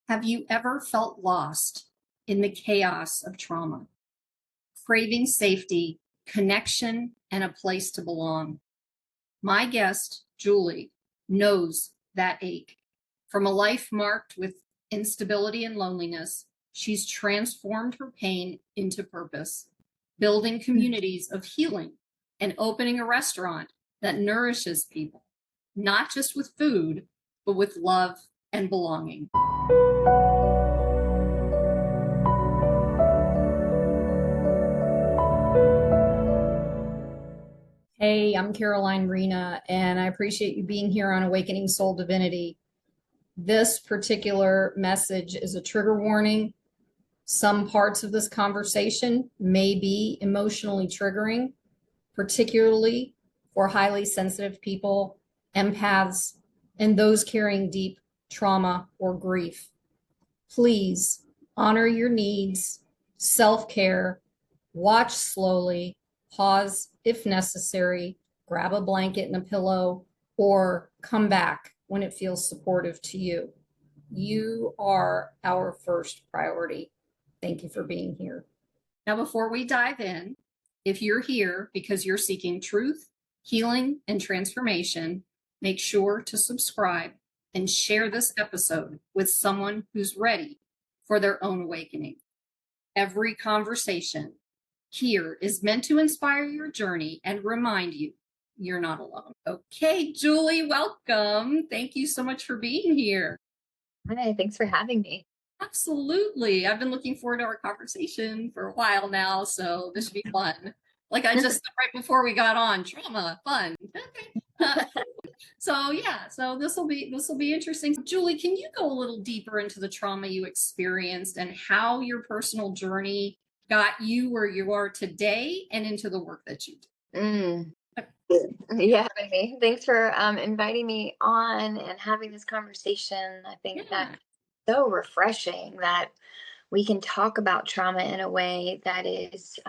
Have you ever felt lost in the chaos of trauma, craving safety, connection, and a place to belong? My guest, Juli, knows that ache. From a life marked with instability and loneliness, she's transformed her pain into purpose, building communities of healing and opening a restaurant that nourishes people, not just with food, but with love and belonging. Hey, I'm Caroline Rena, and I appreciate you being here on Awakening Soul Divinity. This particular message is a trigger warning. Some parts of this conversation may be emotionally triggering, particularly for highly sensitive people, empaths, and those carrying deep trauma or grief. Please honor your needs, self-care, watch slowly, pause if necessary, grab a blanket and a pillow, or come back when it feels supportive to you. You are our first priority. Thank you for being here. Now, before we dive in, if you're here because you're seeking truth, healing, and transformation, make sure to subscribe and share this episode with someone who's ready for their own awakening. Every conversation here is meant to inspire your journey and remind you you're not alone. Okay, Juli, welcome. Thank you so much for being here. Hi, thanks for having me. Absolutely. I've been looking forward to our conversation for a while now, so this should be fun. Like I just said right before we got on, trauma, fun. Okay. So this will be interesting. Juli, can you go a little deeper into the trauma you experienced and how your personal journey got you where you are today and into the work that you do? Yeah, having me. Thanks for inviting me on and having this conversation. I think that's so refreshing that we can talk about trauma in a way that is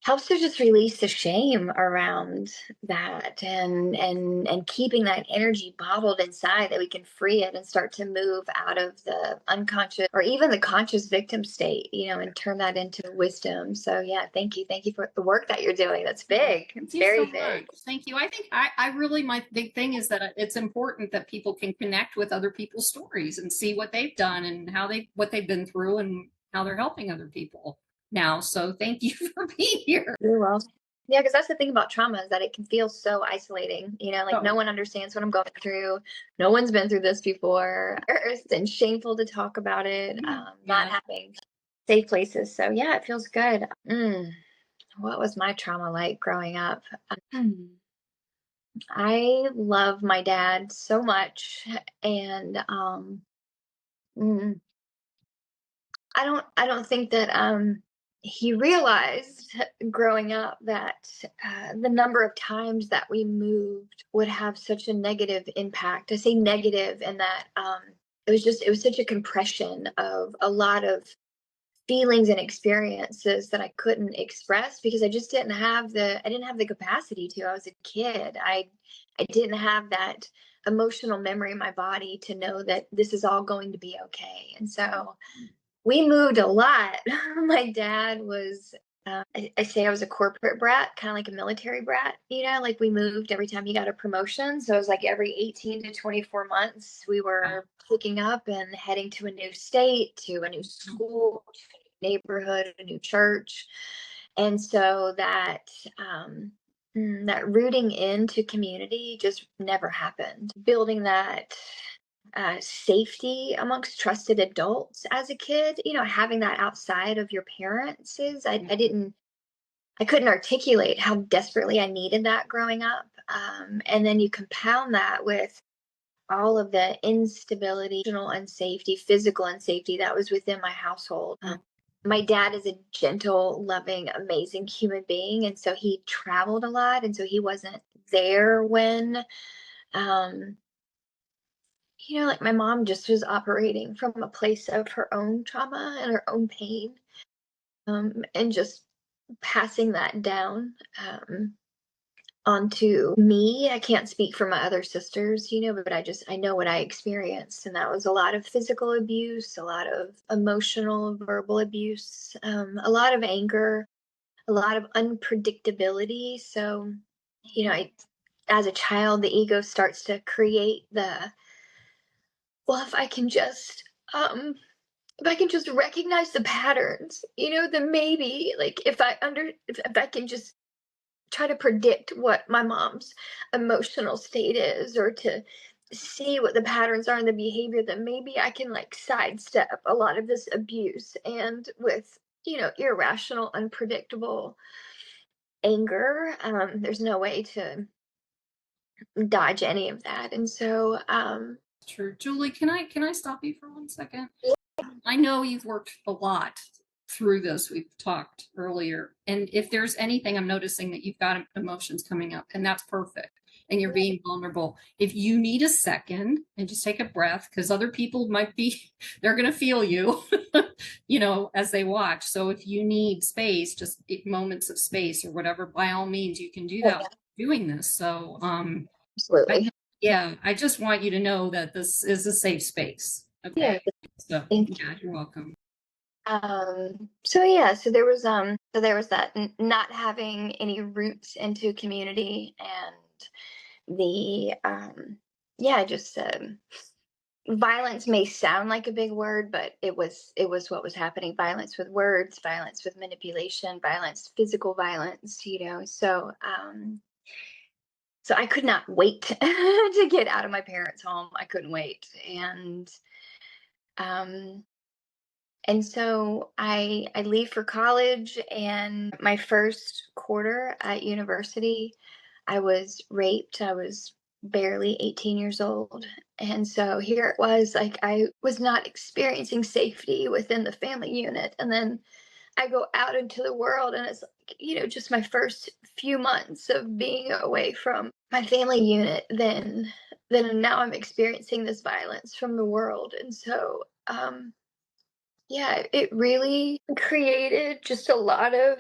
helps to just release the shame around that and keeping that energy bottled inside, that we can free it and start to move out of the unconscious or even the conscious victim state, and turn that into wisdom. So yeah, thank you for the work that you're doing. That's big. It's very big. Thank you. I think I really, my big thing is that it's important that people can connect with other people's stories and see what they've done and what they've been through and how they're helping other people now. So thank you for being here. You're welcome. Yeah, because that's the thing about trauma, is that it can feel so isolating. No one understands what I'm going through. No one's been through this before. And shameful to talk about it. Not having safe places. So yeah, it feels good. What was my trauma like growing up? I love my dad so much, and mm, I don't think that he realized growing up that the number of times that we moved would have such a negative impact. I say negative in that it was such a compression of a lot of feelings and experiences that I couldn't express because I just I didn't have the capacity to. I was a kid. I didn't have that emotional memory in my body to know that this is all going to be okay. And so we moved a lot. My dad was, I say I was a corporate brat, kind of like a military brat, like we moved every time he got a promotion. So it was like every 18 to 24 months, we were picking up and heading to a new state, to a new school, to a new neighborhood, a new church. And so that rooting into community just never happened. Building that safety amongst trusted adults as a kid, having that outside of your parents I couldn't articulate how desperately I needed that growing up. And then you compound that with all of the instability, emotional unsafety, physical unsafety that was within my household. My dad is a gentle, loving, amazing human being. And so he traveled a lot. And so he wasn't there when, like my mom just was operating from a place of her own trauma and her own pain, and just passing that down. onto me. I can't speak for my other sisters, but I know what I experienced. And that was a lot of physical abuse, a lot of emotional, verbal abuse, a lot of anger, a lot of unpredictability. So, as a child, the ego starts to create well, if I can just recognize the patterns, then maybe like if I can just try to predict what my mom's emotional state is, or to see what the patterns are in the behavior, then maybe I can like sidestep a lot of this abuse. And with, irrational, unpredictable anger, there's no way to dodge any of that. And so, True. Julie, can I stop you for 1 second? I know you've worked a lot through this. We've talked earlier. And if there's anything, I'm noticing that you've got emotions coming up, and that's perfect. And you're being vulnerable. If you need a second and just take a breath, because other people might be, they're going to feel you, as they watch. So if you need space, just moments of space or whatever, by all means, you can do that doing this. So, absolutely. I just want you to know that this is a safe space. Okay. So, yeah, you're welcome. So there was that not having any roots into community, and the just violence may sound like a big word, but it was what was happening. Violence with words, violence with manipulation, violence, physical violence, so I could not wait to get out of my parents' home. I couldn't wait. Um and so I leave for college, and my first quarter at university, I was raped. I was barely 18 years old. And so here it was, like, I was not experiencing safety within the family unit. And then I go out into the world, and it's like, just my first few months of being away from my family unit, then now I'm experiencing this violence from the world. And so it really created just a lot of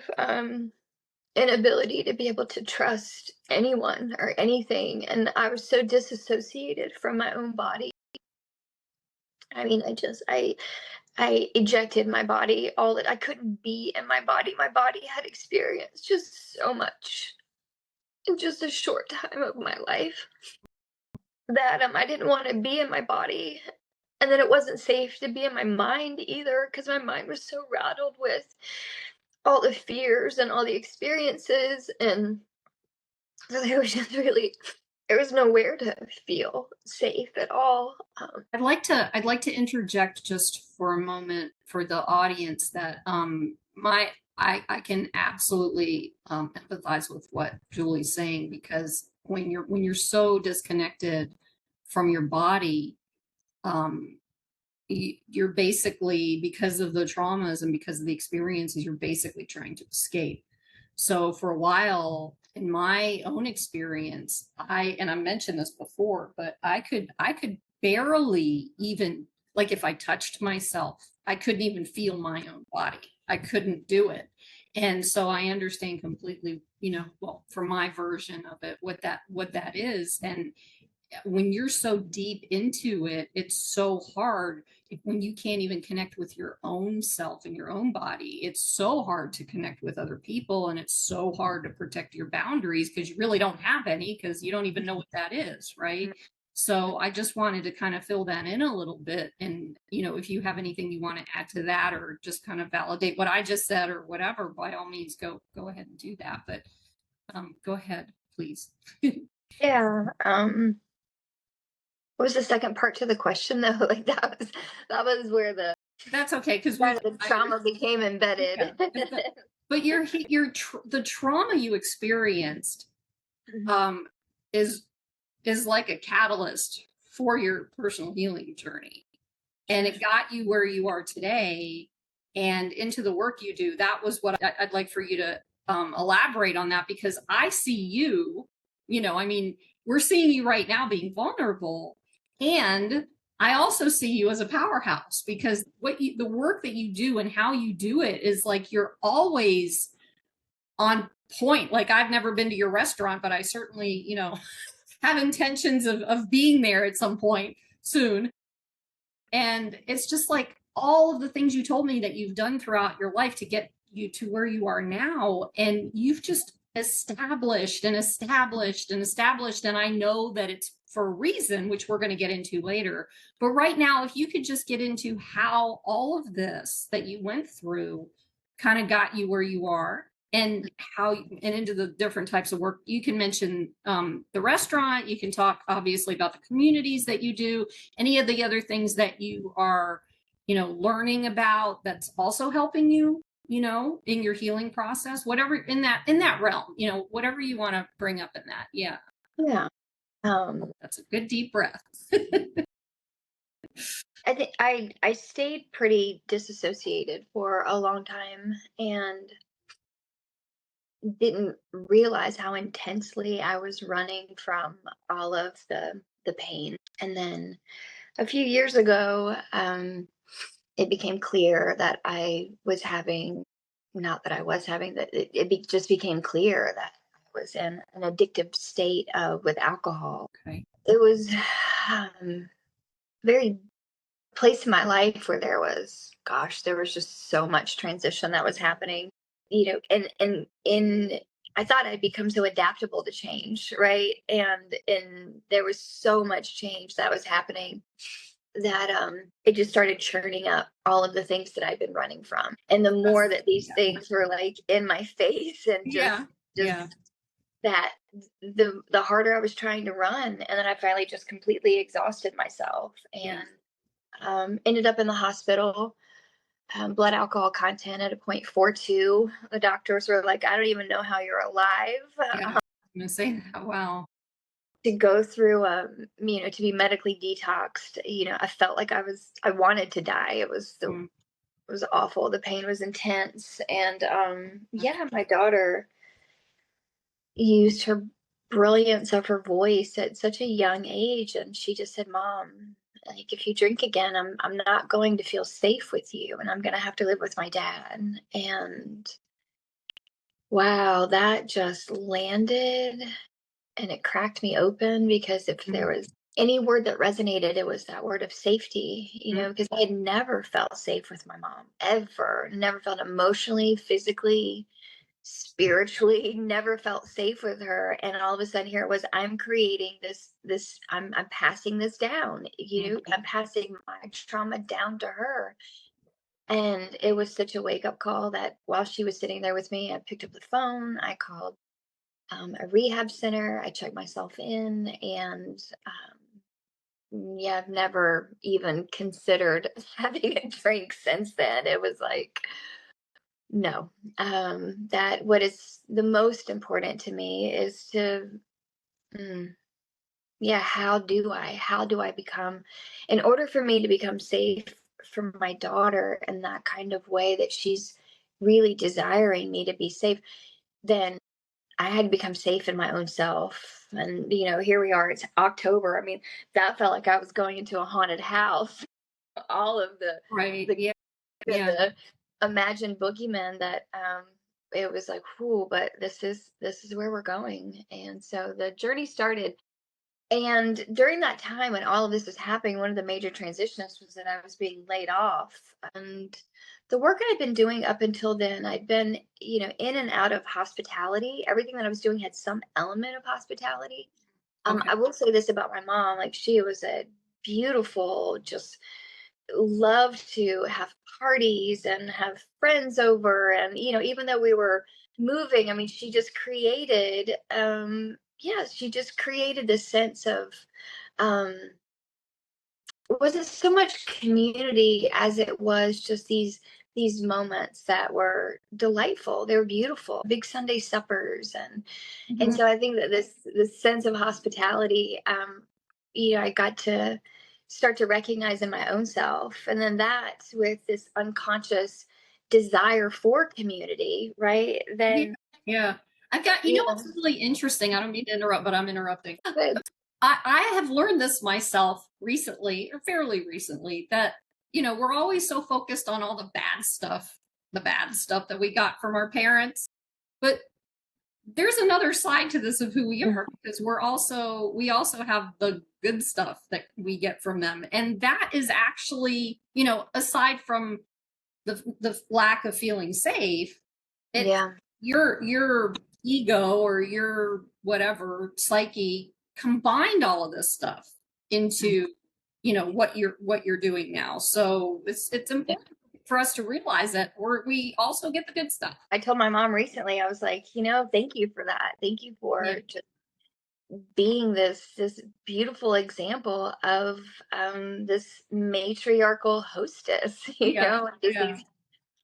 inability to be able to trust anyone or anything. And I was so disassociated from my own body. I mean, I ejected my body. All that I couldn't be in my body. My body had experienced just so much in just a short time of my life that I didn't want to be in my body. And then it wasn't safe to be in my mind either, because my mind was so rattled with all the fears and all the experiences. And so there was nowhere to feel safe at all. I'd like to interject just for a moment for the audience that I can absolutely empathize with what Julie's saying, because when you're so disconnected from your body, um, you're basically, because of the traumas and because of the experiences, you're basically trying to escape. So for a while, in my own experience, and I mentioned this before, but I could barely even, like, if I touched myself, I couldn't even feel my own body. I couldn't do it. And so I understand completely, well, for my version of it, what that is. And when you're so deep into it, it's so hard when you can't even connect with your own self and your own body. It's so hard to connect with other people, and it's so hard to protect your boundaries because you really don't have any, because you don't even know what that is, right? So I just wanted to kind of fill that in a little bit. And, if you have anything you want to add to that, or just kind of validate what I just said or whatever, by all means, go ahead and do that. But go ahead, please. Yeah. What was the second part to the question though? Like that was where That's okay, because the trauma became embedded. Yeah. But the trauma you experienced is like a catalyst for your personal healing journey, and it got you where you are today and into the work you do. That was what I'd like for you to elaborate on that, because I see you, I mean, we're seeing you right now being vulnerable, and I also see you as a powerhouse, because the work that you do and how you do it is like you're always on point. Like, I've never been to your restaurant, but I certainly, have intentions of being there at some point soon. And it's just like all of the things you told me that you've done throughout your life to get you to where you are now. And you've just established and established and established. And I know that it's for a reason, which we're going to get into later. But right now, if you could just get into how all of this that you went through kind of got you where you are, and how, and into the different types of work. You can mention the restaurant, you can talk obviously about the communities that you do, any of the other things that you are, learning about that's also helping you, in your healing process, whatever, in that realm, whatever you want to bring up in that. Yeah. Yeah. That's a good deep breath. I think I stayed pretty disassociated for a long time and didn't realize how intensely I was running from all of the pain. And then a few years ago, it became clear that I was having, not that I was having, that just became clear that I was in an addictive state with alcohol. Okay. It was very place in my life where there was just so much transition that was happening, and in I thought I'd become so adaptable to change, right? And there was so much change that was happening that it just started churning up all of the things that I've been running from. And the more that these things were like in my face and Yeah. just Yeah. that the harder I was trying to run, and then I finally just completely exhausted myself and ended up in the hospital. Blood alcohol content at a 0.42. The doctors were like, I don't even know how you're alive. Yeah. I'm gonna say that. Wow. To go through, to be medically detoxed, I felt like I wanted to die. Mm. It was awful. The pain was intense. And yeah, my daughter used her brilliance of her voice at such a young age, and she just said, Mom, like, if you drink again, I'm not going to feel safe with you, and I'm going to have to live with my dad. And wow, that just landed, and it cracked me open, because if there Mm. was any word that resonated, it was that word of safety, Mm. because I had never felt safe with my mom, ever. Never felt emotionally, physically, spiritually, never felt safe with her. And all of a sudden, here it was, I'm creating this I'm passing this down, I'm passing my trauma down to her. And it was such a wake up call that while she was sitting there with me, I picked up the phone, I called a rehab center, I checked myself in, and yeah, I've never even considered having a drink since then. It was like, no, that what is the most important to me is to, mm, yeah, how do I become, in order for me to become safe for my daughter in that kind of way that she's really desiring me to be safe, then I had to become safe in my own self. And, here we are, it's October. I mean, that felt like I was going into a haunted house. All of Right. the Yeah. and Yeah. the imagined boogeyman that it was like, whoo, but this is where we're going. And so the journey started. And during that time when all of this was happening, one of the major transitions was that I was being laid off. And the work I'd been doing up until then, I'd been, in and out of hospitality. Everything that I was doing had some element of hospitality. Okay. I will say this about my mom, like, she was a beautiful, just loved to have parties and have friends over. And, even though we were moving, I mean, she just created this sense of, um, it wasn't so much community as it was just these moments that were delightful. They were beautiful, big Sunday suppers. And Mhm. so I think that this sense of hospitality, I got to start to recognize in my own self, and then that with this unconscious desire for community, right? Yeah. Then Yeah. I've got, yeah, what's really interesting? I don't mean to interrupt, but I'm interrupting. good. I have learned this myself recently, or fairly recently, that, we're always so focused on all the bad stuff that we got from our parents. But there's another side to this of who we are, because we also have the good stuff that we get from them. And that is actually, aside from the lack of feeling safe, it Yeah. your ego or your whatever psyche combined all of this stuff into what you're doing now. So it's important for us to realize that we also get the good stuff. I told my mom recently, I was like, thank you for that. Thank you for just being this beautiful example of this matriarchal hostess, these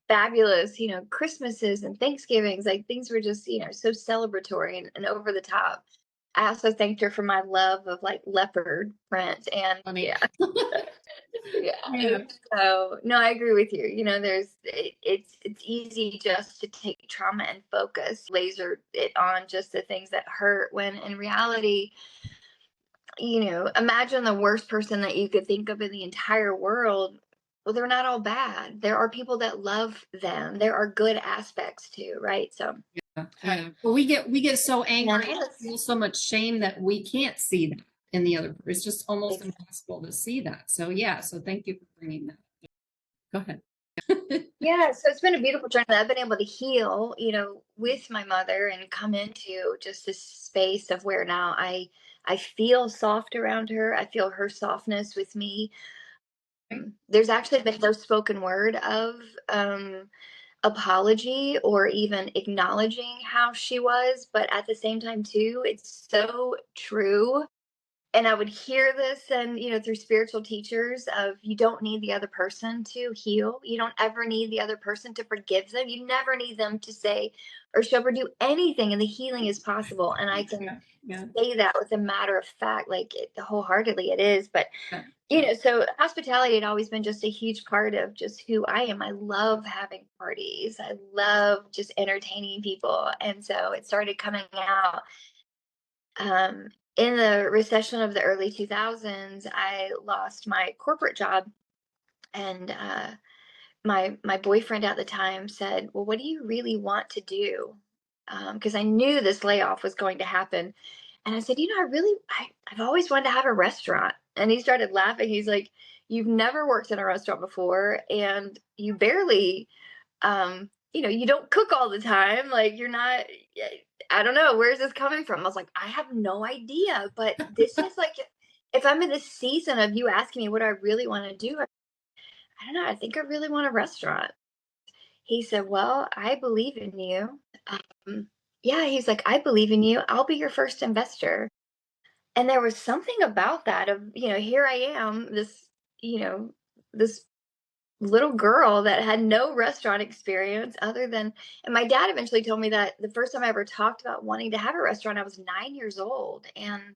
fabulous, Christmases and Thanksgivings, like things were just, so celebratory and over the top. I also thanked her for my love of like leopard print and Funny. yeah. So no, I agree with you. It's easy just to take trauma and focus, laser it on just the things that hurt when in reality, imagine the worst person that you could think of in the entire world. Well, they're not all bad. There are people that love them. There are good aspects too, right? So But we get so angry, yes. feel so much shame that we can't see that in the other. It's just almost impossible to see that. So so thank you for bringing that. Go ahead. Yeah, so it's been a beautiful journey that I've been able to heal, with my mother and come into just this space of where now I feel soft around her. I feel her softness with me. There's actually been no spoken word of apology or even acknowledging how she was, but at the same time too, it's so true. And I would hear this and through spiritual teachers of you don't need the other person to heal. You don't ever need the other person to forgive them. You never need them to say or show or do anything, and the healing is possible. And I can say that with a matter of fact, like wholeheartedly it is. But so hospitality had always been just a huge part of just who I am. I love having parties. I love just entertaining people. And so it started coming out. In the recession of the early 2000s, I lost my corporate job, and my boyfriend at the time said, "Well, what do you really want to do?" Because I knew this layoff was going to happen, and I said, I've always wanted to have a restaurant." And he started laughing. He's like, "You've never worked in a restaurant before, and you barely you don't cook all the time. Like you're not, I don't know, where's this coming from?" I was like, "I have no idea, but this is like, if I'm in this season of you asking me what I really want to do, I don't know, I think I really want a restaurant." He said, "Well, I believe in you." Yeah, he's like, "I believe in you. I'll be your first investor." And there was something about that of, here I am, you know, this little girl that had no restaurant experience other than, and my dad eventually told me that the first time I ever talked about wanting to have a restaurant I was 9 years old. And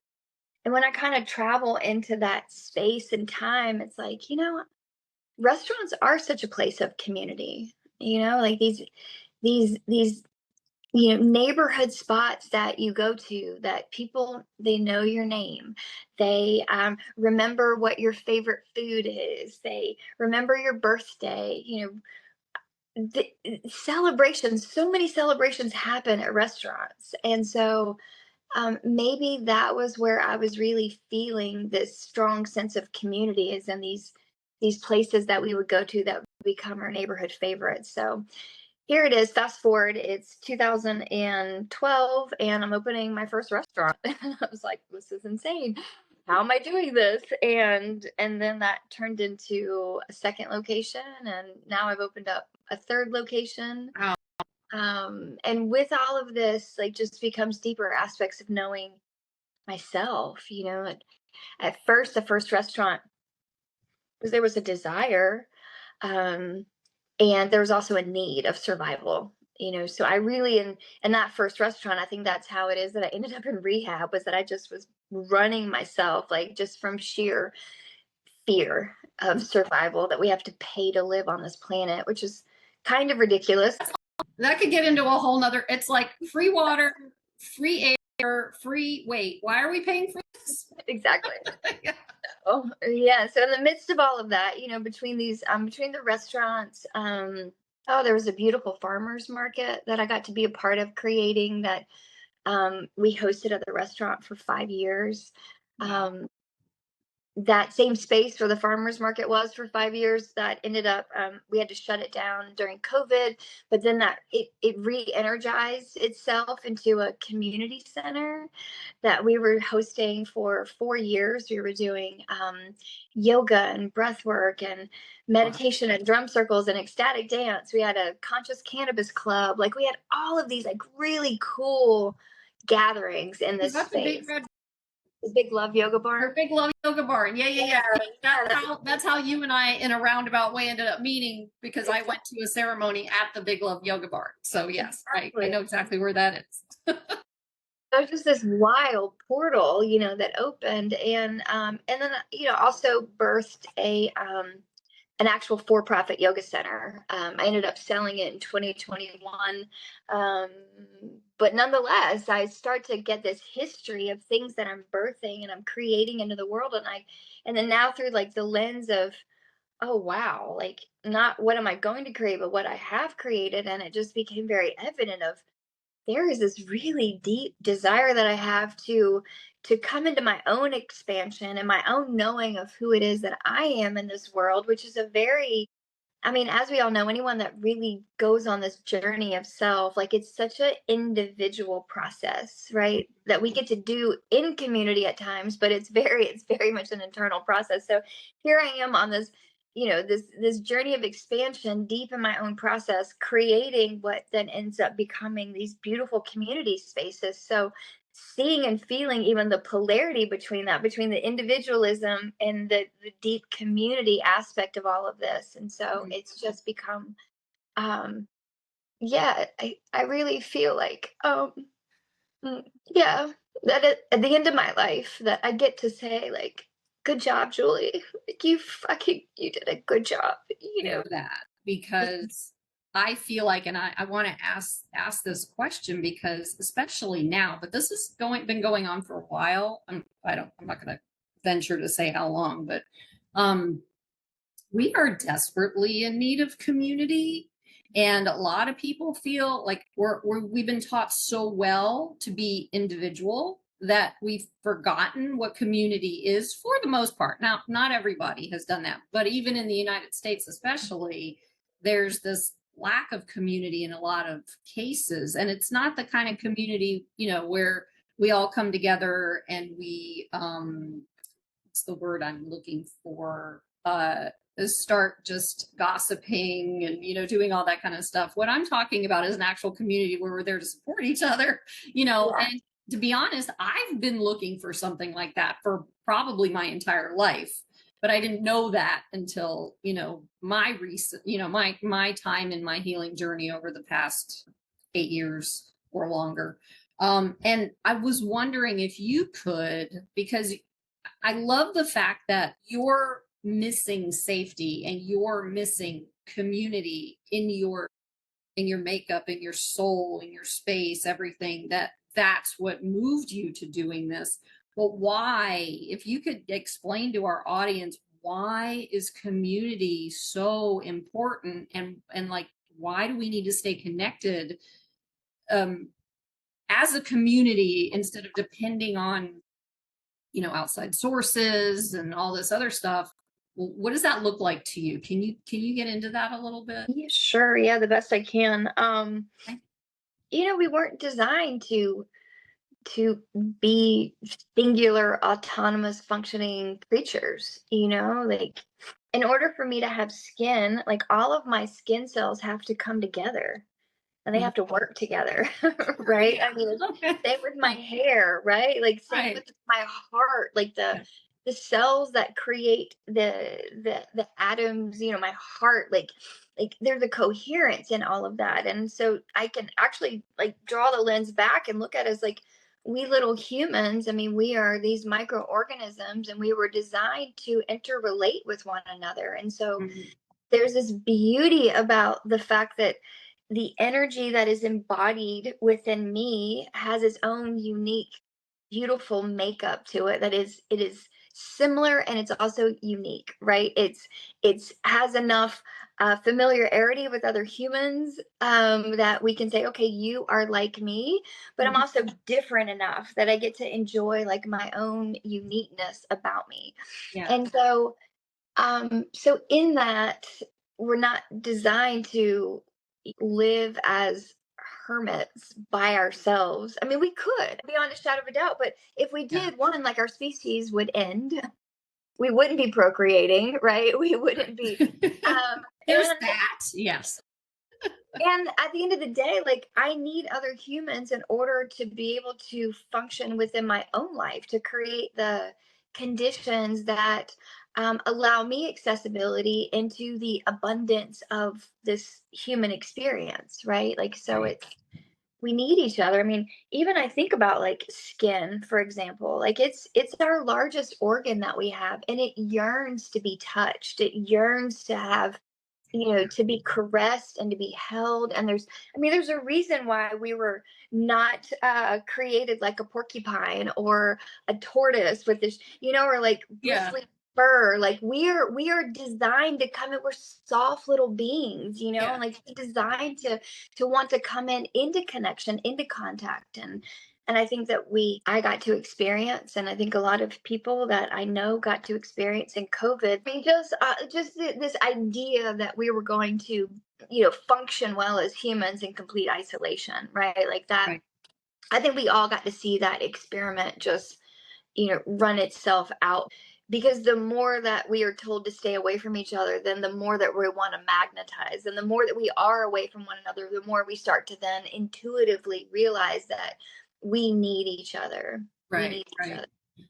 when I kind of travel into that space and time, it's like, restaurants are such a place of community, like these neighborhood spots that you go to that people, they know your name, they remember what your favorite food is, they remember your birthday, the celebrations, so many celebrations happen at restaurants. And so maybe that was where I was really feeling this strong sense of community, is in these places that we would go to that would become our neighborhood favorites. So here it is. Fast forward, it's 2012, and I'm opening my first restaurant. I was like, "This is insane. How am I doing this?" And then that turned into a second location, and now I've opened up a third location. Wow. And with all of this, like, just becomes deeper aspects of knowing myself. At first, the first restaurant was, there was a desire, um, and there was also a need of survival. So I really, in that first restaurant, I think that's how it is that I ended up in rehab, was that I just was running myself, like, just from sheer fear of survival, that we have to pay to live on this planet, which is kind of ridiculous. That could get into a whole nother, it's like free water, free air, free, wait, why are we paying for this? Exactly. Oh yeah. So in the midst of all of that, between between the restaurants, there was a beautiful farmers market that I got to be a part of creating, that We hosted at the restaurant for 5 years. Wow. That same space where the farmers market was for 5 years, that ended up, we had to shut it down during COVID, but then that it re-energized itself into a community center that we were hosting for 4 years. We were doing yoga and breath work and Wow. meditation and drum circles and ecstatic dance. We had a conscious cannabis club. Like, we had all of these like really cool gatherings in Is this that the big space. red The Big Love Yoga or Barn. big love yoga barn? Yeah, yeah, Yeah, yeah. See, yeah, that's how you and I in a roundabout way ended up meeting because I went to a ceremony at the Big Love Yoga Barn. So yes, I exactly. know exactly where that is. There's just this wild portal, that opened, and then also birthed a an actual for-profit yoga center. I ended up selling it in 2021, um, but nonetheless, I start to get this history of things that I'm birthing and I'm creating into the world, and then now through like the lens of, oh wow, like, not what am I going to create, but what I have created, and it just became very evident of, there is this really deep desire that I have to come into my own expansion and my own knowing of who it is that I am in this world, which is a very, I mean, as we all know, anyone that really goes on this journey of self, like, it's such an individual process, right? That we get to do in community at times, but it's very much an internal process. So here I am on this, this journey of expansion deep in my own process, creating what then ends up becoming these beautiful community spaces. So seeing and feeling even the polarity between that, between the individualism and the deep community aspect of all of this. And so it's just become, um yeah, I really feel like, yeah, that at the end of my life, that I get to say, like, good job, Julie, like, you did a good job, Share that because I feel like, and I want to ask this question because especially now, but this has been going on for a while. I'm not going to venture to say how long, but um, we are desperately in need of community. And a lot of people feel like we've been taught so well to be individual that we've forgotten what community is for the most part. Now, not everybody has done that, but even in the United States, especially, there's this lack of community in a lot of cases. And it's not the kind of community, where we all come together and we, what's the word I'm looking for? Start just gossiping and doing all that kind of stuff. What I'm talking about is an actual community where we're there to support each other, Yeah. and to be honest, I've been looking for something like that for probably my entire life, but I didn't know that until my recent my time in my healing journey over the past 8 years or longer. And I was wondering if you could, because I love the fact that you're missing safety and you're missing community in your makeup, in your soul, in your space, everything, that's what moved you to doing this. But why, if you could explain to our audience, why is community so important, and like, why do we need to stay connected um as a community instead of depending on outside sources and all this other stuff? What does that look like to you? Can you get into that a little bit? Yeah, sure. Yeah, the best I can. Okay. We weren't designed to be singular, autonomous, functioning creatures, like, in order for me to have skin, like, all of my skin cells have to come together and they Mhm. have to work together, right? I mean, Okay. same with my hair, right? Like, same Right. with my heart, like Yeah. the cells that create the atoms, my heart, like there's a coherence in all of that. And so I can actually, like, draw the lens back and look at it as, like, we little humans, I mean, we are these microorganisms and we were designed to interrelate with one another. And so Mhm. there's this beauty about the fact that the energy that is embodied within me has its own unique, beautiful makeup to it. That is, it is similar and it's also unique, right? It's has enough familiarity with other humans that we can say, okay, you are like me, but I'm Mhm. also different enough that I get to enjoy like my own uniqueness about me. Yeah. And so in that, we're not designed to live as hermits by ourselves. I mean, we could, beyond a shadow of a doubt, but if we Yeah. did, one, like our species would end. We wouldn't be procreating, right? We wouldn't be. Um, There's and that. Yes. and at the end of the day, like I need other humans in order to be able to function within my own life, to create the conditions that allow me accessibility into the abundance of this human experience, right? Like, so Right. it's, we need each other. I mean, even I think about like skin, for example, like it's our largest organ that we have, and it yearns to be touched. It yearns to have, to be caressed and to be held. And there's, I mean, there's a reason why we were not created like a porcupine or a tortoise with this, or like Yeah. bristly fur. Like we are designed to come in. We're soft little beings, Yeah. and like designed to want to come into connection, into contact. And I think that I got to experience, and I think a lot of people that I know got to experience in COVID. I mean, just this idea that we were going to, function well as humans in complete isolation, right? Like that. Right. I think we all got to see that experiment just, run itself out. Because the more that we are told to stay away from each other, then the more that we want to magnetize. And the more that we are away from one another, the more we start to then intuitively realize that we need each other. We Right. need each Right. other.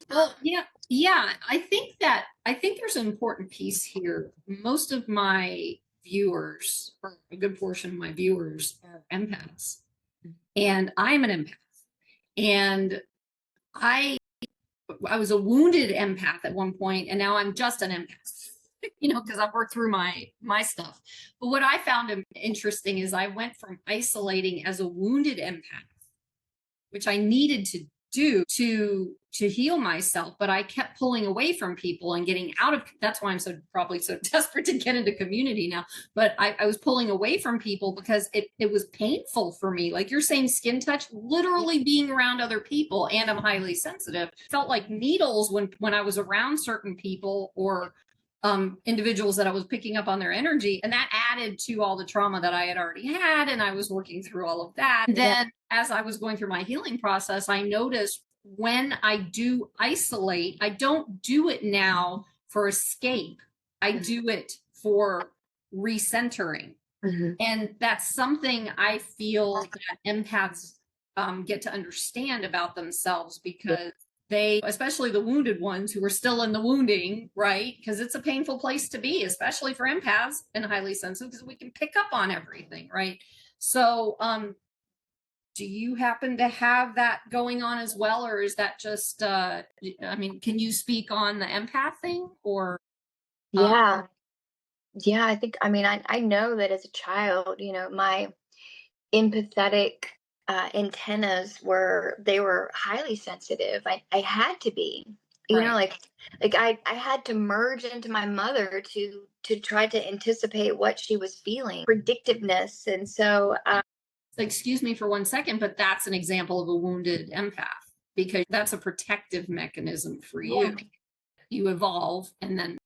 Well, yeah. Yeah. I think there's an important piece here. Most of my viewers, or a good portion of my viewers, are empaths. And I'm an empath. And I I was a wounded empath at one point, and now I'm just an empath. Because I've worked through my stuff. But what I found interesting is I went from isolating as a wounded empath, which I needed to do to heal myself, but I kept pulling away from people and getting out of. That's why I'm so probably so desperate to get into community now. But I was pulling away from people because it was painful for me. Like you're saying, skin touch, literally being around other people, and I'm highly sensitive. Felt like needles when I was around certain people or individuals that I was picking up on their energy. And that added to all the trauma that I had already had. And I was working through all of that. And Yeah. then as I was going through my healing process, I noticed when I do isolate, I don't do it now for escape. I do it for recentering. Mhm. And that's something I feel that empaths get to understand about themselves because they, especially the wounded ones who are still in the wounding, right? Because it's a painful place to be, especially for empaths and highly sensitive, because we can pick up on everything, right? So, do you happen to have that going on as well, or is that just? I mean, can you speak on the empath thing, or? Uh, Yeah. Yeah. I think, I mean, I know that as a child, my empathetic antennas were highly sensitive. I had to be, right. like I had to merge into my mother to try to anticipate what she was feeling, predictiveness. And so Excuse me for 1 second, but that's an example of a wounded empath because that's a protective mechanism for yeah. you. You evolve and then,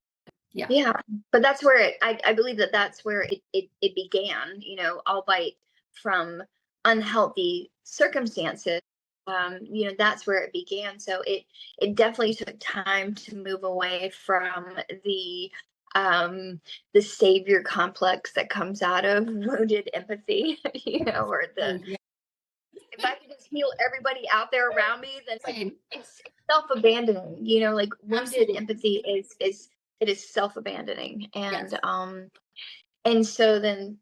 yeah. Yeah, but that's where I believe that that's where it began, albeit from unhealthy circumstances. That's where it began. So it definitely took time to move away from the savior complex that comes out of wounded empathy, or Oh, the, yeah. if I could just heal everybody out there around me, then like Same. it's self-abandoning, like wounded Absolutely. empathy is it is self-abandoning. Yes. And so then,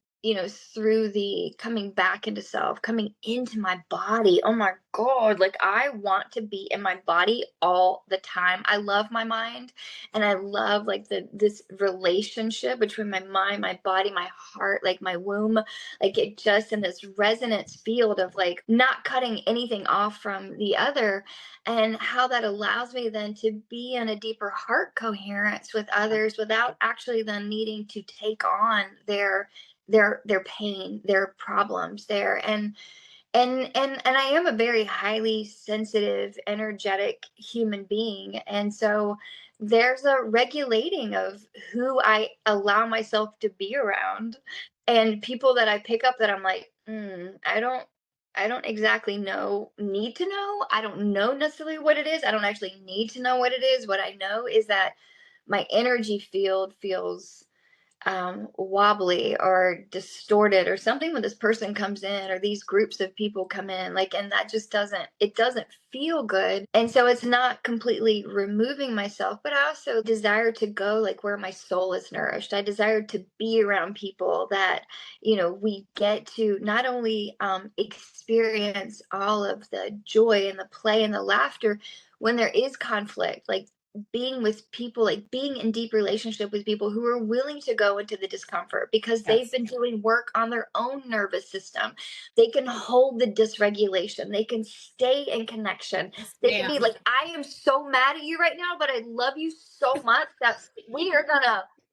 through the coming back into self, coming into my body. Oh my God. Like I want to be in my body all the time. I love my mind, and I love like this relationship between my mind, my body, my heart, like my womb, like it just in this resonance field of like not cutting anything off from the other, and how that allows me then to be in a deeper heart coherence with others without actually then needing to take on their pain, their problems there. And I am a very highly sensitive, energetic human being. And so there's a regulating of who I allow myself to be around, and people that I pick up that I'm like, I don't exactly need to know. I don't know necessarily what it is. I don't actually need to know what it is. What I know is that my energy field feels wobbly or distorted or something when this person comes in or these groups of people come in, like, and that just doesn't feel good. And so it's not completely removing myself, but I also desire to go like where my soul is nourished. I desire to be around people that, we get to not only experience all of the joy and the play and the laughter when there is conflict, like being with people, like being in deep relationship with people who are willing to go into the discomfort because they've Yes. been doing work on their own nervous system. They can hold the dysregulation. They can stay in connection. Yes, They can be ma'am. like, I am so mad at you right now, but I love you so much that we're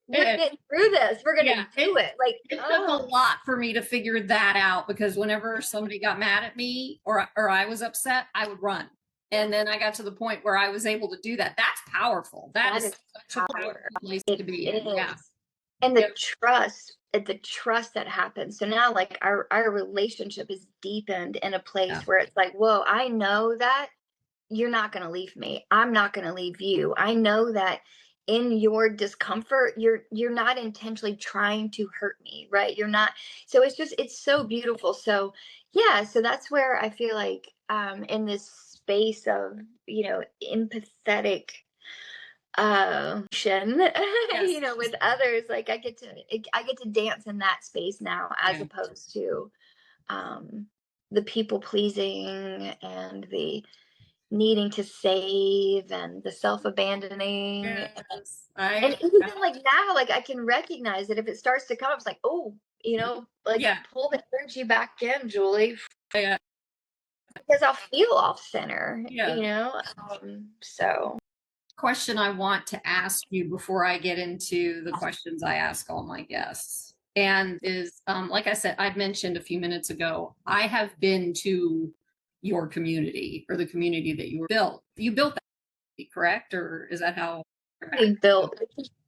It, getting through this. We're yeah, gonna do it. Like, it took a oh, lot for me to figure that out, because whenever somebody got mad at me or I was upset, I would run. And then I got to the point where I was able to do that. That's powerful. That that is is such a power. powerful place to It be in. Yeah. is. And the Yep. trust that happens. So now like our relationship is deepened in a Yeah. place where it's like, whoa, I know that you're not going to leave me. I'm not going to leave you. I know that in your discomfort, you're not intentionally trying to hurt me, right? You're not. So it's so beautiful. So yeah, so that's where I feel like in this space of, empathetic Yes. with others, like I get to dance in that space now, as Yeah. opposed to um the people pleasing and the needing to save and the self-abandoning. Yes. And I, even like now, like I can recognize that if it starts to come up, it's like, oh, like yeah. pull the energy back in, Julie, Yeah. because I'll feel off center, Yeah. so Question I want to ask you before I get into the questions I ask all my guests. And is, like I said, I've mentioned a few minutes ago, I have been to your community, or the community that you built. You built that, correct? Or is that how we built.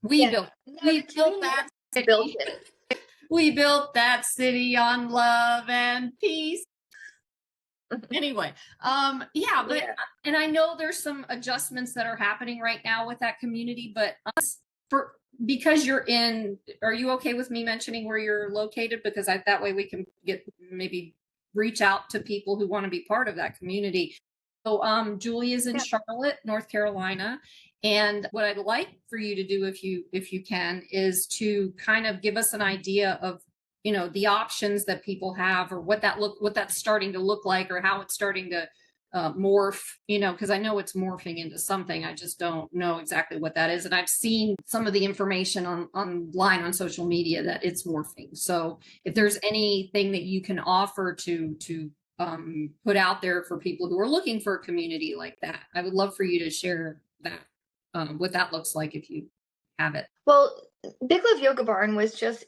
we Yeah, built? no, We the built team that built city. it. We built that city on love and peace. Anyway, yeah, but Yeah. and I know there's some adjustments that are happening right now with that community, but for because you're in, are you okay with me mentioning where you're located? Because that way we can get, maybe reach out to people who want to be part of that community. So Julie is in Yeah. Charlotte, North Carolina. And what I'd like for you to do, if you can, is to kind of give us an idea of, the options that people have, or what that's starting to look like, or how it's starting to morph, because I know it's morphing into something. I just don't know exactly what that is. And I've seen some of the information online on social media that it's morphing. So if there's anything that you can offer to put out there for people who are looking for a community like that, I would love for you to share that, what that looks like, if you have it. Well, Big Love Yoga Barn was just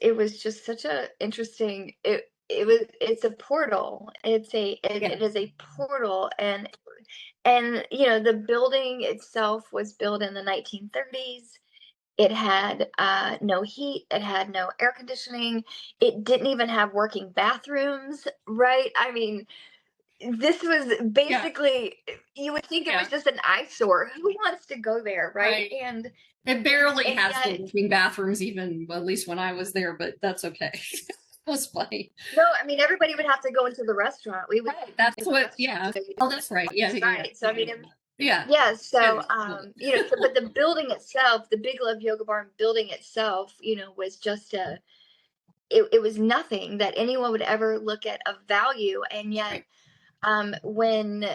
such a interesting, it's a portal. It is a portal. And the building itself was built in the 1930s. It had no heat, it had no air conditioning, it didn't even have working bathrooms, right? I mean, this was Yeah. basically, you would think it was Yeah. just an eyesore. Who wants to go there, right? Right. And It barely and has yet, working bathrooms, even, well, at least when I was there, but that's okay. It was funny. no, I mean, everybody would have to go into the restaurant. We would Right. go That's into the what, restaurant, yeah. so you Oh, didn't that's right. Yeah, yeah, right. So I mean, yeah. yeah. So Yeah. but the building itself, the Big Love Yoga Barn building itself, was just it was nothing that anyone would ever look at of value. And yet, Right. when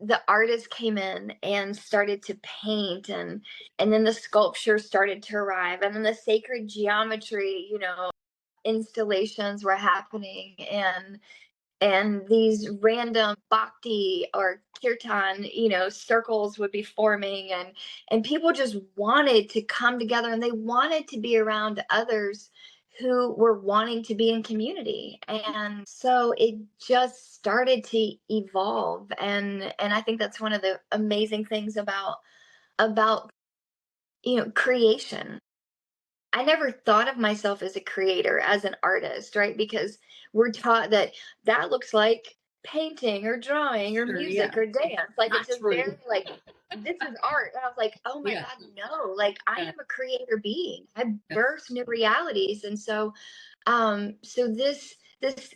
the artists came in and started to paint, and then the sculpture started to arrive, and then the sacred geometry, installations were happening, and these random bhakti or kirtan, circles would be forming, and people just wanted to come together, and they wanted to be around others who were wanting to be in community. And so it just started to evolve, and I think that's one of the amazing things about creation. I never thought of myself as a creator, as an artist, right? Because we're taught that that looks like painting or drawing or Sure. Yeah. music or dance. Like, Not it's just true. very like, this is art. And I was like, oh my Yeah. God, no. Like, I Yeah. am a creator being. I Yeah. birth new realities. And so this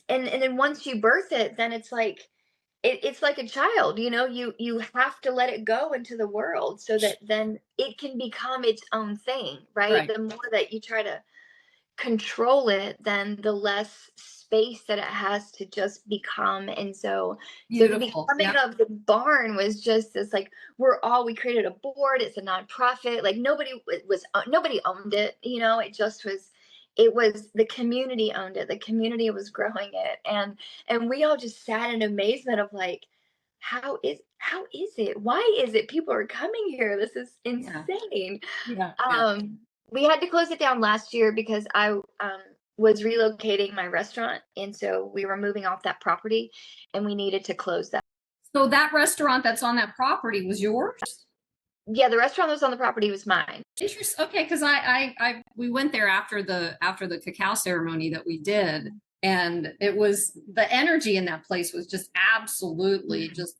and then once you birth it, then it's like it's like a child, you have to let it go into the world so that then it can become its own thing, right? Right. The more that you try to control it, then the less space that it has to just become. And so the Beautiful. becoming Yeah. of the barn was just this, like, we created a board. It's a nonprofit. Like, nobody owned it. It just was. It was the community owned it. The community was growing it, and we all just sat in amazement of, like, how is it? Why is it people are coming here? This is Yeah. insane. Yeah. Yeah. um, we had to close it down last year because I was relocating my restaurant, and so we were moving off that property, and we needed to close that. So that restaurant that's on that property was yours? Yeah, the restaurant that was on the property was mine. Interesting. Okay, because we went there after the cacao ceremony that we did, and it was the energy in that place was just absolutely just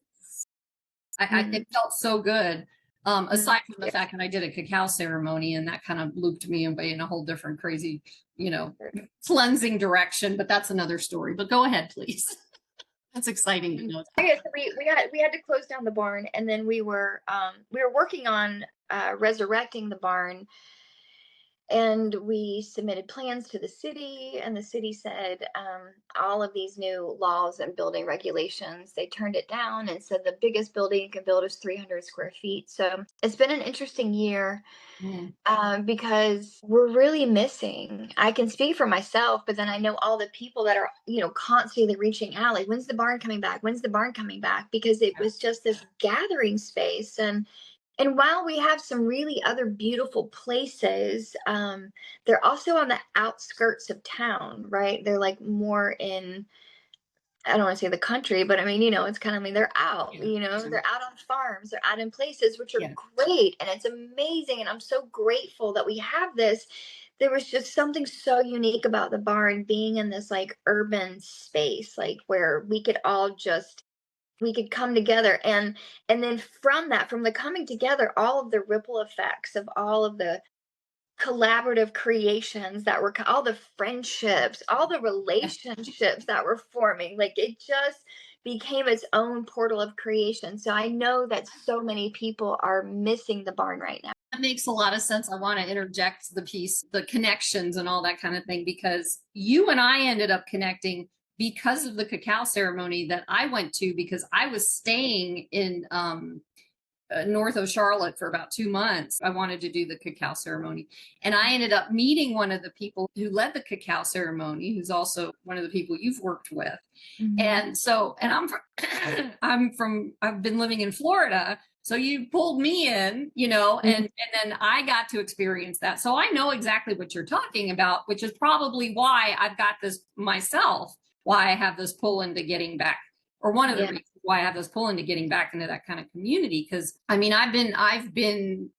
Mhm. it felt so good. Mhm. Aside from the fact that I did a cacao ceremony and that kind of looped me away in a whole different crazy, cleansing direction, but that's another story. But go ahead, please. That's exciting to know. Okay, so we had to close down the barn, and then we were working on resurrecting the barn, and we submitted plans to the city, and the city said, all of these new laws and building regulations, they turned it down and said the biggest building you can build is 300 square feet. So it's been an interesting year, Mm. because we're really missing. I can speak for myself, but then I know all the people that are, constantly reaching out, like, when's the barn coming back? When's the barn coming back? Because it was just this gathering space. And while we have some really other beautiful places, they're also on the outskirts of town, right? They're like more in, I don't want to say the country, but I mean, it's kind of, I mean, they're out, Yeah. they're out on farms, they're out in places which are Yeah. great, and it's amazing. And I'm so grateful that we have this. There was just something so unique about the barn being in this, like, urban space, like, where we could come together, and then from the coming together, all of the ripple effects of all of the collaborative creations that were all the friendships, all the relationships that were forming, like, it just became its own portal of creation. So I know that so many people are missing the barn right now. That makes a lot of sense. I want to interject the piece, the connections and all that kind of thing, because you and I ended up connecting because of the cacao ceremony that I went to, because I was staying in north of Charlotte for about 2 months. I wanted to do the cacao ceremony. And I ended up meeting one of the people who led the cacao ceremony, who's also one of the people you've worked with. Mhm. And so, and I've been living in Florida. So you pulled me in, Mhm. and then I got to experience that. So I know exactly what you're talking about, which is probably why I've got this myself, why I have this pull into getting back, or one of the Yeah. reasons why I have this pull into getting back into that kind of community. Cause I mean, I've been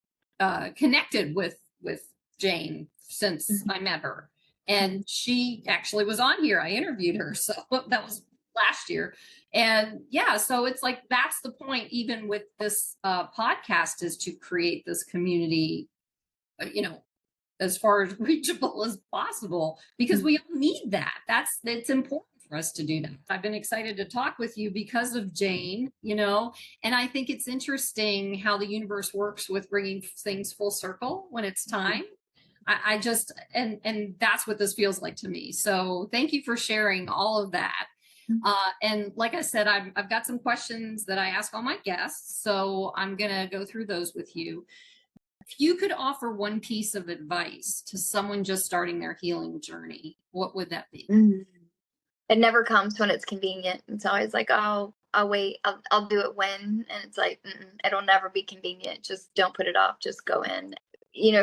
connected with Jane since Mhm. I met her. And she actually was on here. I interviewed her. So that was last year. And yeah, so it's like that's the point, even with this podcast, is to create this community, as far as reachable as possible, because Mhm. we all need that. It's important for us to do that. I've been excited to talk with you because of Jane, and I think it's interesting how the universe works with bringing things full circle when it's time. I just, and that's what this feels like to me. So thank you for sharing all of that. And like I said, I've got some questions that I ask all my guests, so I'm going to go through those with you. If you could offer one piece of advice to someone just starting their healing journey, what would that be? Mm. It never comes when it's convenient. It's always like, oh, I'll wait. I'll do it when, and it's like, it'll never be convenient. Just don't put it off. Just go in.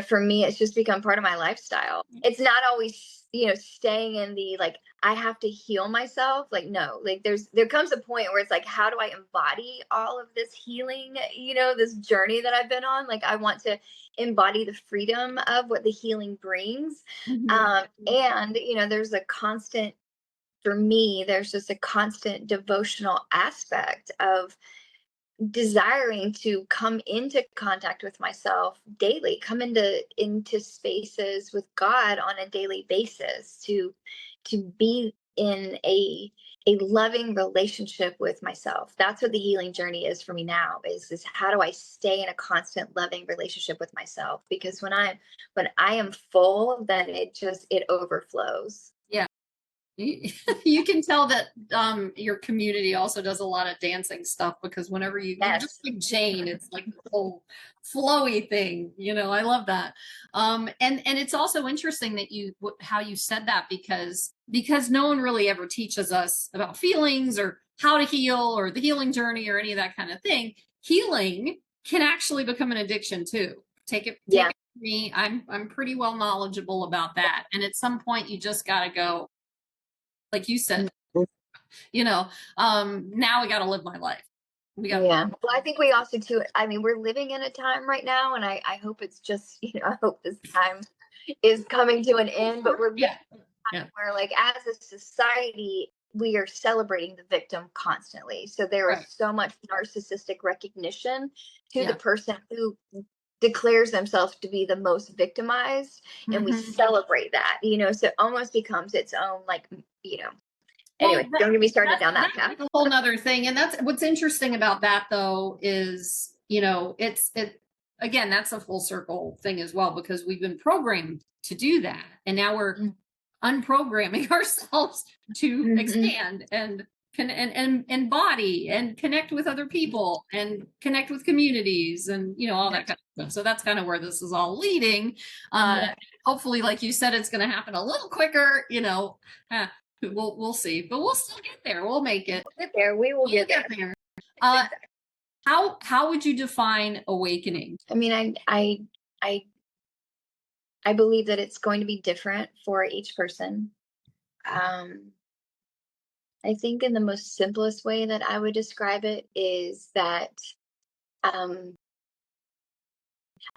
For me, it's just become part of my lifestyle. It's not always, staying in the like, I have to heal myself. Like, no, like there comes a point where it's like, how do I embody all of this healing, this journey that I've been on? Like, I want to embody the freedom of what the healing brings. And, there's a constant, for me, there's just a constant devotional aspect of desiring to come into contact with myself daily, come into spaces with God on a daily basis, to be in a loving relationship with myself. That's what the healing journey is for me now, is how do I stay in a constant loving relationship with myself? Because when I am full, then it overflows. Yeah. You can tell that your community also does a lot of dancing stuff, because whenever you're just Yes. like Jane, it's like the whole flowy thing. I love that. And it's also interesting that how you said that, because no one really ever teaches us about feelings or how to heal or the healing journey or any of that kind of thing. Healing can actually become an addiction too. Take it Yeah. from me. I'm pretty well knowledgeable about that. And at some point you just got to go, like you said, now we got to live my life. Yeah. Well, I think we also too, I mean, we're living in a time right now, and I hope it's just, I hope this time is coming to an end, but we're living Yeah. in a Yeah. time where, like, as a society, we are celebrating the victim constantly. So there is Right. so much narcissistic recognition to Yeah. the person who declares themselves to be the most victimized, and we celebrate that, so it almost becomes its own, like, anyway, Well, don't get me started down that that's path. like a whole nother thing. And that's what's interesting about that, though, is, again, that's a full circle thing as well, because we've been programmed to do that. And now we're unprogramming ourselves to expand and embody and connect with other people and connect with communities and all that kind of stuff. So that's kind of where this is all leading. Hopefully, like you said, it's going to happen a little quicker. We'll see, but we'll still get there. We'll make it. We'll get there. We will get there. How would you define awakening? I mean, I believe that it's going to be different for each person. I think in the most simplest way that I would describe it is that um,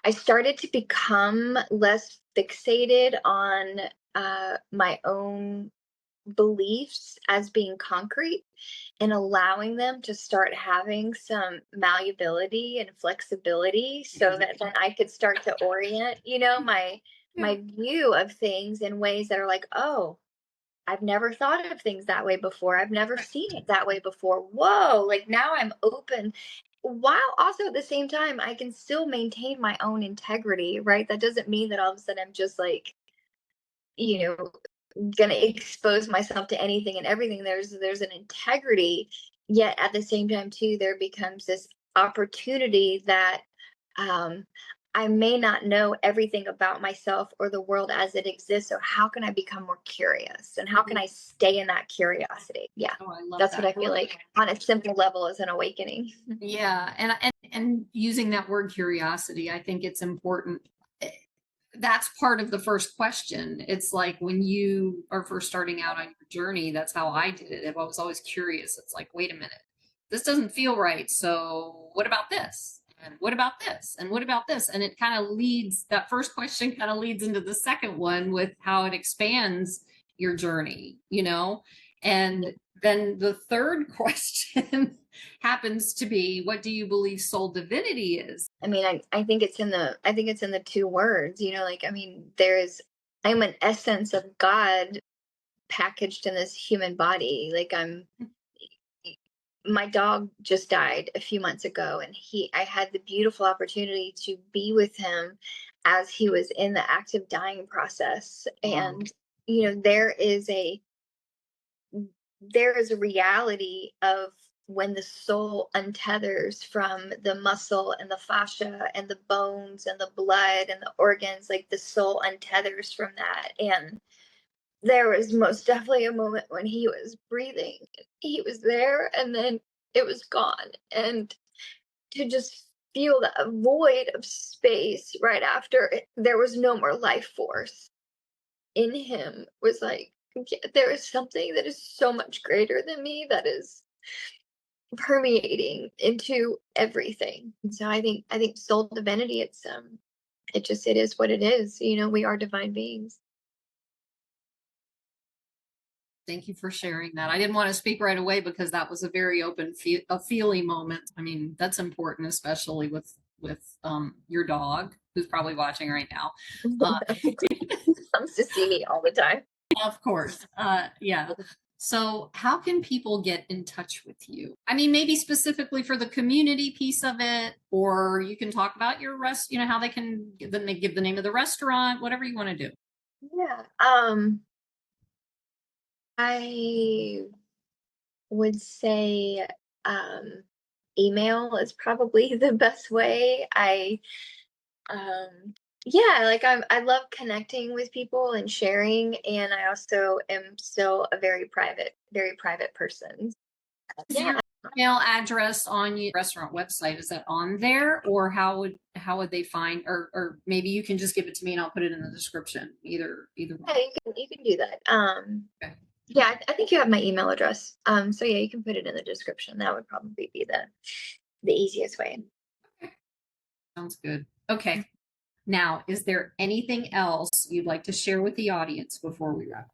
I started to become less fixated on my own beliefs as being concrete, and allowing them to start having some malleability and flexibility, so that then I could start to orient, my view of things in ways that are like, oh, I've never thought of things that way before. I've never seen it that way before. Whoa, like now I'm open. While also at the same time, I can still maintain my own integrity, right? That doesn't mean that all of a sudden I'm just like, you know, gonna expose myself to anything and everything. There's an integrity, yet at the same time too, there becomes this opportunity that um I may not know everything about myself or the world as it exists. So how can I become more curious? And how can I stay in that curiosity? Yeah. Oh, I love That's that. what I feel like on a simple level is an awakening. Yeah, and using that word curiosity, I think it's important. That's part of the first question. It's like when you are first starting out on your journey, that's how I did it. I was always curious. It's like, wait a minute, this doesn't feel right. So what about this? And what about this? And what about this? And it kind of leads, that first question kind of leads into the second one with how it expands your journey, And then the third question happens to be, what do you believe soul divinity is? I mean, I think it's in the two words, like, I mean, I'm an essence of God packaged in this human body. Like, my dog just died a few months ago, and I had the beautiful opportunity to be with him as he was in the active dying process. Wow. And, there is a reality of when the soul untethers from the muscle and the fascia and the bones and the blood and the organs, like the soul untethers from that. And there was most definitely a moment when he was breathing, he was there, and then it was gone. And to just feel that void of space right after there was no more life force in him was like, yeah, there is something that is so much greater than me that is permeating into everything. And so I think soul divinity, it is what it is. We are divine beings. Thank you for sharing that. I didn't want to speak right away because that was a very open, a feely moment. I mean, that's important, especially with your dog, who's probably watching right now. Comes to see me all the time. Of course. Yeah. So how can people get in touch with you? I mean, maybe specifically for the community piece of it, or you can talk about your how they can give the name of the restaurant, whatever you want to do. Yeah. I would say email is probably the best way. Um yeah, like I love connecting with people and sharing, and I also am still a very private person. Is your email address on your restaurant website, is that on there, or how would they find, or maybe you can just give it to me and I'll put it in the description, either one. Yeah, you can do that. Okay. Yeah, I think you have my email address. So yeah, you can put it in the description. That would probably be the easiest way. Okay. Sounds good. Okay. Now, is there anything else you'd like to share with the audience before we wrap?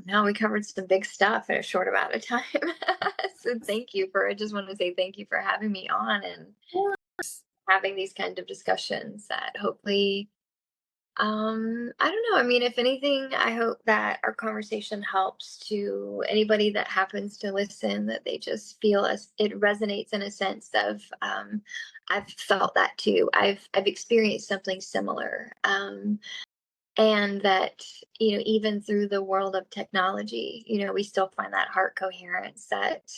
Now we covered some big stuff in a short amount of time. So I just want to say thank you for having me on and having these kind of discussions that hopefully, I don't know. I mean, if anything, I hope that our conversation helps to anybody that happens to listen, that they just feel as it resonates in a sense of, I've felt that too. I've experienced something similar. And that, even through the world of technology, we still find that heart coherence that,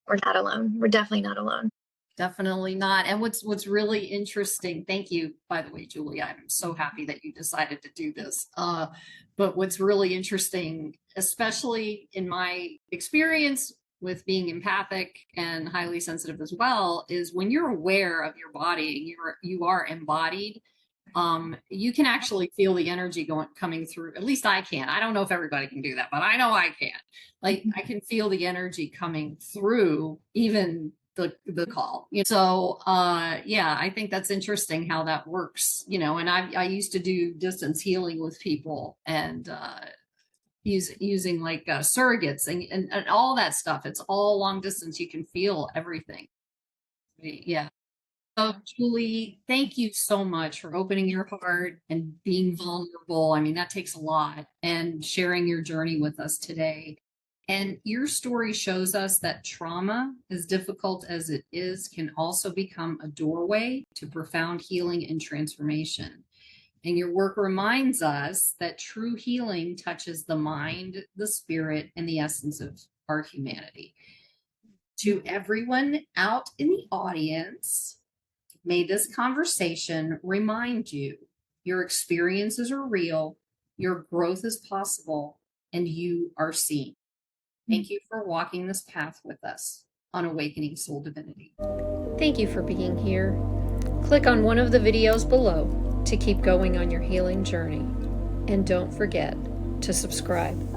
we're not alone. We're definitely not alone. Definitely not. And what's really interesting, thank you, by the way, Julie, I'm so happy that you decided to do this. But what's really interesting, especially in my experience with being empathic and highly sensitive as well, is when you're aware of your body, you are embodied. You can actually feel the energy coming through. At least I can. I don't know if everybody can do that, but I know I can. Like, I can feel the energy coming through even the call. So yeah, I think that's interesting how that works. And I used to do distance healing with people, and using like surrogates and all that stuff. It's all long distance. You can feel everything. Yeah. So, Julie, thank you so much for opening your heart and being vulnerable. I mean, that takes a lot, and sharing your journey with us today. And your story shows us that trauma, as difficult as it is, can also become a doorway to profound healing and transformation. And your work reminds us that true healing touches the mind, the spirit, and the essence of our humanity. To everyone out in the audience, may this conversation remind you your experiences are real, your growth is possible, and you are seen. Thank you for walking this path with us on Awakening Soul Divinity. Thank you for being here. Click on one of the videos below to keep going on your healing journey. And don't forget to subscribe.